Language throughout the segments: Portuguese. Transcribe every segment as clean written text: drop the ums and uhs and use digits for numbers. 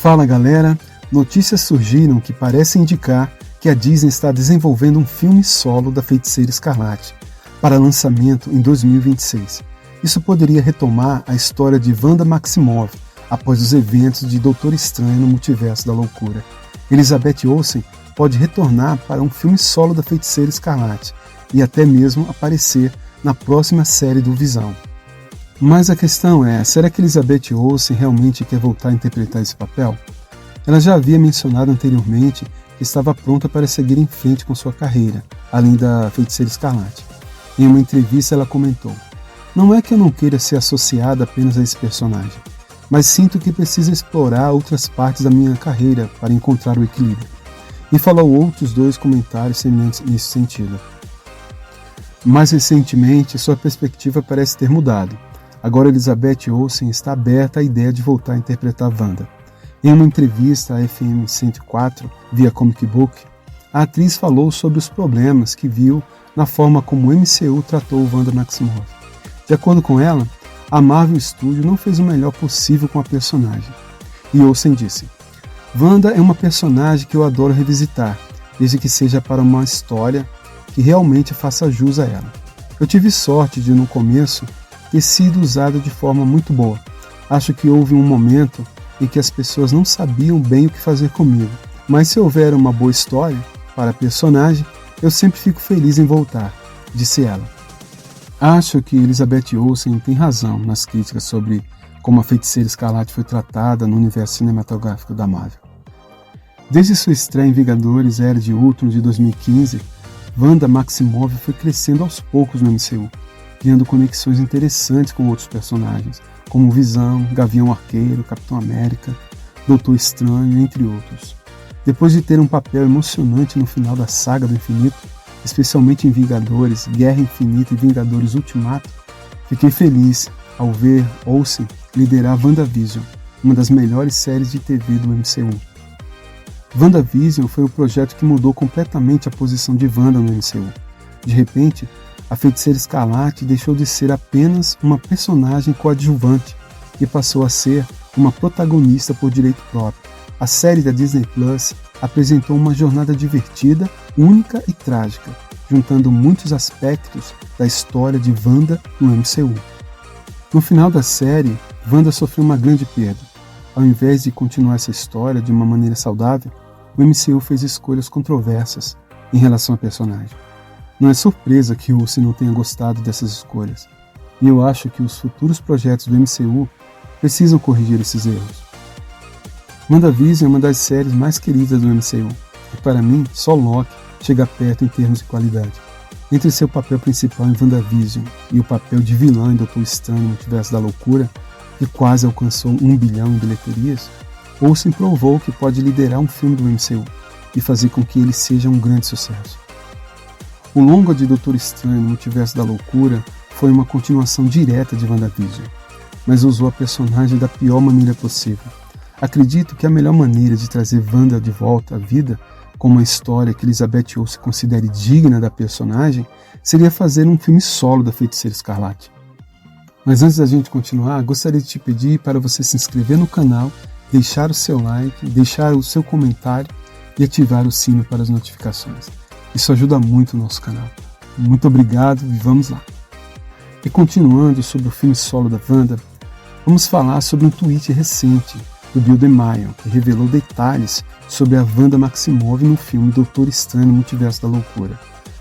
Fala galera, notícias surgiram que parecem indicar que a Disney está desenvolvendo um filme solo da Feiticeira Escarlate para lançamento em 2026. Isso poderia retomar a história de Wanda Maximoff após os eventos de Doutor Estranho no Multiverso da Loucura. Elizabeth Olsen pode retornar para um filme solo da Feiticeira Escarlate e até mesmo aparecer na próxima série do Visão. Mas a questão é, será que Elizabeth Olsen realmente quer voltar a interpretar esse papel? Ela já havia mencionado anteriormente que estava pronta para seguir em frente com sua carreira, além da Feiticeira Escarlate. Em uma entrevista ela comentou: "Não é que eu não queira ser associada apenas a esse personagem, mas sinto que preciso explorar outras partes da minha carreira para encontrar o equilíbrio." E falou outros 2 comentários semelhantes nesse sentido. Mais recentemente, sua perspectiva parece ter mudado. Agora Elizabeth Olsen está aberta à ideia de voltar a interpretar Wanda. Em uma entrevista à FM 104, via Comic Book, a atriz falou sobre os problemas que viu na forma como o MCU tratou Wanda Maximoff. De acordo com ela, a Marvel Studios não fez o melhor possível com a personagem. E Olsen disse: "Wanda é uma personagem que eu adoro revisitar, desde que seja para uma história que realmente faça jus a ela. Eu tive sorte de, no começo, ter sido usada de forma muito boa. Acho que houve um momento em que as pessoas não sabiam bem o que fazer comigo, mas se houver uma boa história para a personagem, eu sempre fico feliz em voltar", disse ela. Acho que Elizabeth Olsen tem razão nas críticas sobre como a Feiticeira Escarlate foi tratada no universo cinematográfico da Marvel. Desde sua estreia em Vingadores Era de Ultron de 2015, Wanda Maximoff foi crescendo aos poucos no MCU, criando conexões interessantes com outros personagens, como Visão, Gavião Arqueiro, Capitão América, Doutor Estranho, entre outros. Depois de ter um papel emocionante no final da Saga do Infinito, especialmente em Vingadores, Guerra Infinita e Vingadores Ultimato, fiquei feliz ao ver Olsen liderar WandaVision, uma das melhores séries de TV do MCU. WandaVision foi o projeto que mudou completamente a posição de Wanda no MCU. De repente, a Feiticeira Escarlate deixou de ser apenas uma personagem coadjuvante e passou a ser uma protagonista por direito próprio. A série da Disney Plus apresentou uma jornada divertida, única e trágica, juntando muitos aspectos da história de Wanda no MCU. No final da série, Wanda sofreu uma grande perda. Ao invés de continuar essa história de uma maneira saudável, o MCU fez escolhas controversas em relação à personagem. Não é surpresa que Olsen não tenha gostado dessas escolhas, e eu acho que os futuros projetos do MCU precisam corrigir esses erros. WandaVision é uma das séries mais queridas do MCU, e para mim, só Loki chega perto em termos de qualidade. Entre seu papel principal em WandaVision e o papel de vilã em Doutor Estranho no Multiverso da Loucura, que quase alcançou 1 bilhão em bilheterias, Olsen provou que pode liderar um filme do MCU e fazer com que ele seja um grande sucesso. O longa de Doutor Estranho no Multiverso da Loucura foi uma continuação direta de WandaVision, mas usou a personagem da pior maneira possível. Acredito que a melhor maneira de trazer Wanda de volta à vida, com uma história que Elizabeth Olsen considere digna da personagem, seria fazer um filme solo da Feiticeira Escarlate. Mas antes da gente continuar, gostaria de te pedir para você se inscrever no canal, deixar o seu like, deixar o seu comentário e ativar o sino para as notificações. Isso ajuda muito o nosso canal. Muito obrigado e vamos lá. E continuando sobre o filme solo da Wanda, vamos falar sobre um tweet recente do Bill DeMaio, que revelou detalhes sobre a Wanda Maximoff no filme Doutor Estranho no Multiverso da Loucura.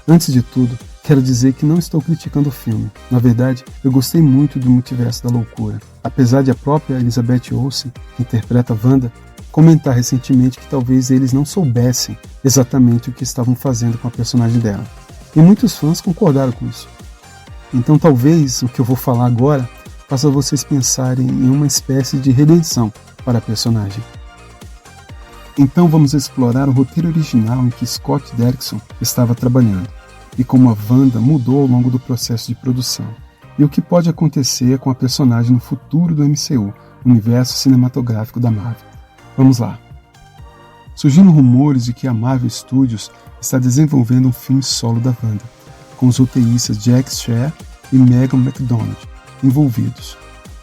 Antes de tudo, quero dizer que não estou criticando o filme. Na verdade, eu gostei muito do Multiverso da Loucura. Apesar de a própria Elizabeth Olsen, que interpreta a Wanda, comentar recentemente que talvez eles não soubessem exatamente o que estavam fazendo com a personagem dela. E muitos fãs concordaram com isso. Então talvez o que eu vou falar agora faça vocês pensarem em uma espécie de redenção para a personagem. Então vamos explorar o roteiro original em que Scott Derrickson estava trabalhando, e como a Wanda mudou ao longo do processo de produção, e o que pode acontecer com a personagem no futuro do MCU, universo cinematográfico da Marvel. Vamos lá. Surgiram rumores de que a Marvel Studios está desenvolvendo um filme solo da Wanda, com os roteiristas Jack Schreier e Megan McDonald envolvidos.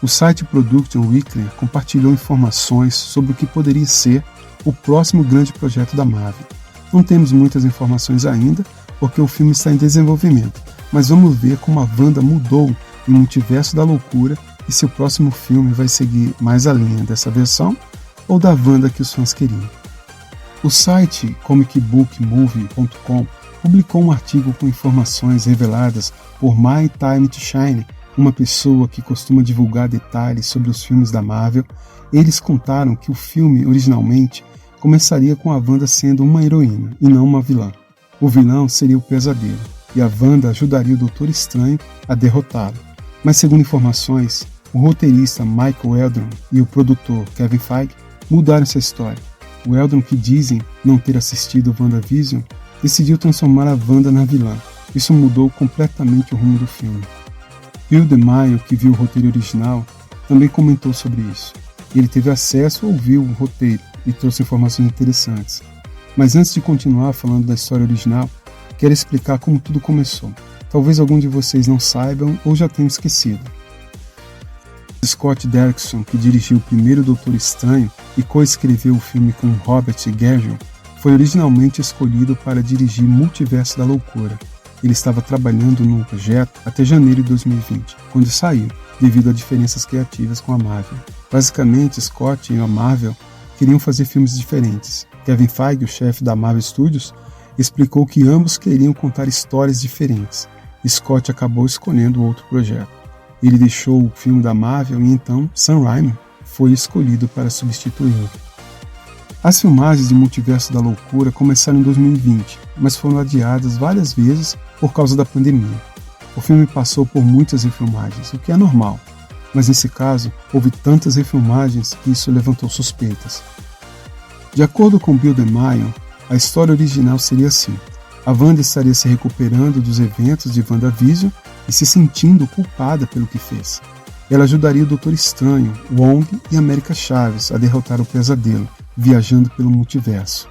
O site Production Weekly compartilhou informações sobre o que poderia ser o próximo grande projeto da Marvel. Não temos muitas informações ainda, porque o filme está em desenvolvimento, mas vamos ver como a Wanda mudou o multiverso da loucura e se o próximo filme vai seguir mais a linha dessa versão ou da Wanda que os fãs queriam. O site comicbookmovie.com publicou um artigo com informações reveladas por My Time to Shine, uma pessoa que costuma divulgar detalhes sobre os filmes da Marvel. Eles contaram que o filme originalmente começaria com a Wanda sendo uma heroína e não uma vilã. O vilão seria o Pesadelo, e a Wanda ajudaria o Doutor Estranho a derrotá-lo. Mas segundo informações, o roteirista Michael Waldron e o produtor Kevin Feige mudaram essa história. O Waldron, que dizem não ter assistido WandaVision, decidiu transformar a Wanda na vilã. Isso mudou completamente o rumo do filme. Bill DeMaio, que viu o roteiro original, também comentou sobre isso. Ele teve acesso, ouviu o roteiro e trouxe informações interessantes. Mas antes de continuar falando da história original, quero explicar como tudo começou. Talvez algum de vocês não saibam ou já tenham esquecido. Scott Derrickson, que dirigiu o primeiro Doutor Estranho e coescreveu o filme com Robert Guerrero, foi originalmente escolhido para dirigir Multiverso da Loucura. Ele estava trabalhando no projeto até janeiro de 2020, quando saiu, devido a diferenças criativas com a Marvel. Basicamente, Scott e a Marvel queriam fazer filmes diferentes. Kevin Feige, o chefe da Marvel Studios, explicou que ambos queriam contar histórias diferentes. Scott acabou escolhendo outro projeto. Ele deixou o filme da Marvel e então Sam Raimi foi escolhido para substituí-lo. As filmagens de Multiverso da Loucura começaram em 2020, mas foram adiadas várias vezes por causa da pandemia. O filme passou por muitas refilmagens, o que é normal, mas nesse caso houve tantas refilmagens que isso levantou suspeitas. De acordo com Bill DeMaio, a história original seria assim: a Wanda estaria se recuperando dos eventos de WandaVision e se sentindo culpada pelo que fez. Ela ajudaria o Doutor Estranho, Wong e América Chaves a derrotar o Pesadelo, viajando pelo multiverso.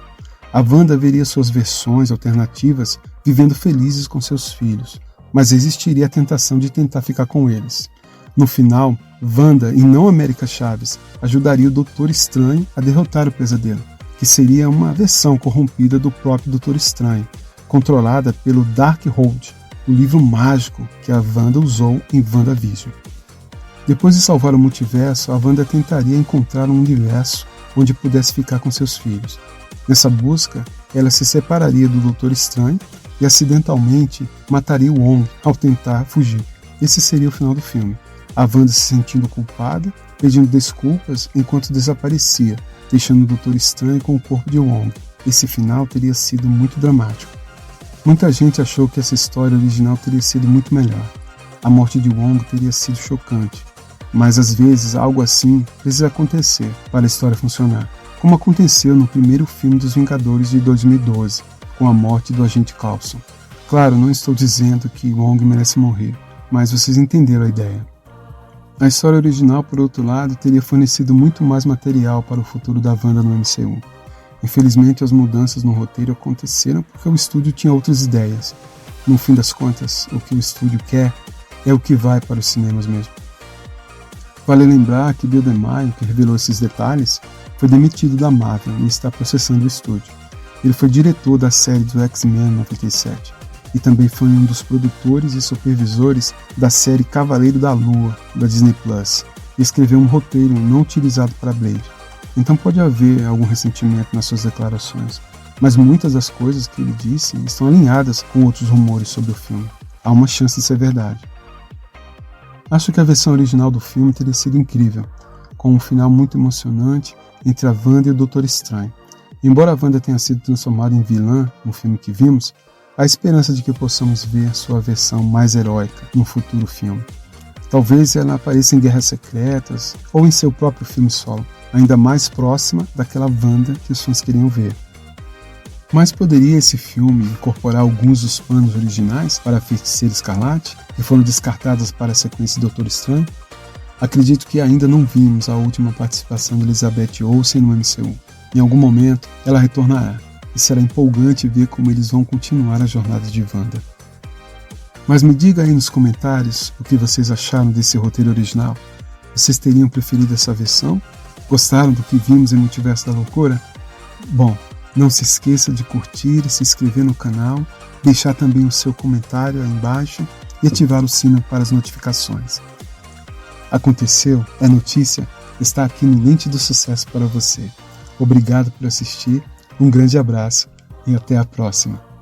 A Wanda veria suas versões alternativas vivendo felizes com seus filhos, mas existiria a tentação de tentar ficar com eles. No final, Wanda e não América Chaves ajudaria o Doutor Estranho a derrotar o Pesadelo, que seria uma versão corrompida do próprio Doutor Estranho, controlada pelo Darkhold, o livro mágico que a Wanda usou em WandaVision. Depois de salvar o multiverso, a Wanda tentaria encontrar um universo onde pudesse ficar com seus filhos. Nessa busca, ela se separaria do Doutor Estranho e acidentalmente mataria o Wong ao tentar fugir. Esse seria o final do filme. A Wanda se sentindo culpada, pedindo desculpas enquanto desaparecia, deixando o Doutor Estranho com o corpo de Wong. Esse final teria sido muito dramático. Muita gente achou que essa história original teria sido muito melhor. A morte de Wong teria sido chocante, mas às vezes algo assim precisa acontecer para a história funcionar, como aconteceu no primeiro filme dos Vingadores de 2012, com a morte do agente Coulson. Claro, não estou dizendo que Wong merece morrer, mas vocês entenderam a ideia. A história original, por outro lado, teria fornecido muito mais material para o futuro da Wanda no MCU. Infelizmente, as mudanças no roteiro aconteceram porque o estúdio tinha outras ideias. No fim das contas, o que o estúdio quer é o que vai para os cinemas mesmo. Vale lembrar que Bill DeMaio, que revelou esses detalhes, foi demitido da Marvel e está processando o estúdio. Ele foi diretor da série do X-Men 97 e também foi um dos produtores e supervisores da série Cavaleiro da Lua, da Disney Plus, e escreveu um roteiro não utilizado para Blade. Então pode haver algum ressentimento nas suas declarações, mas muitas das coisas que ele disse estão alinhadas com outros rumores sobre o filme. Há uma chance de ser verdade. Acho que a versão original do filme teria sido incrível, com um final muito emocionante entre a Wanda e o Doutor Estranho. Embora a Wanda tenha sido transformada em vilã no filme que vimos, há esperança de que possamos ver sua versão mais heróica no futuro filme. Talvez ela apareça em Guerras Secretas ou em seu próprio filme solo, ainda mais próxima daquela Wanda que os fãs queriam ver. Mas poderia esse filme incorporar alguns dos planos originais para a Feiticeira Escarlate, que foram descartados para a sequência de Doutor Estranho? Acredito que ainda não vimos a última participação de Elizabeth Olsen no MCU. Em algum momento, ela retornará, e será empolgante ver como eles vão continuar a jornada de Wanda. Mas me diga aí nos comentários o que vocês acharam desse roteiro original. Vocês teriam preferido essa versão? Gostaram do que vimos em Multiverso da Loucura? Bom, não se esqueça de curtir e se inscrever no canal, deixar também o seu comentário aí embaixo e ativar o sino para as notificações. Aconteceu, é notícia, está aqui no Lente do Sucesso para você. Obrigado por assistir, um grande abraço e até a próxima.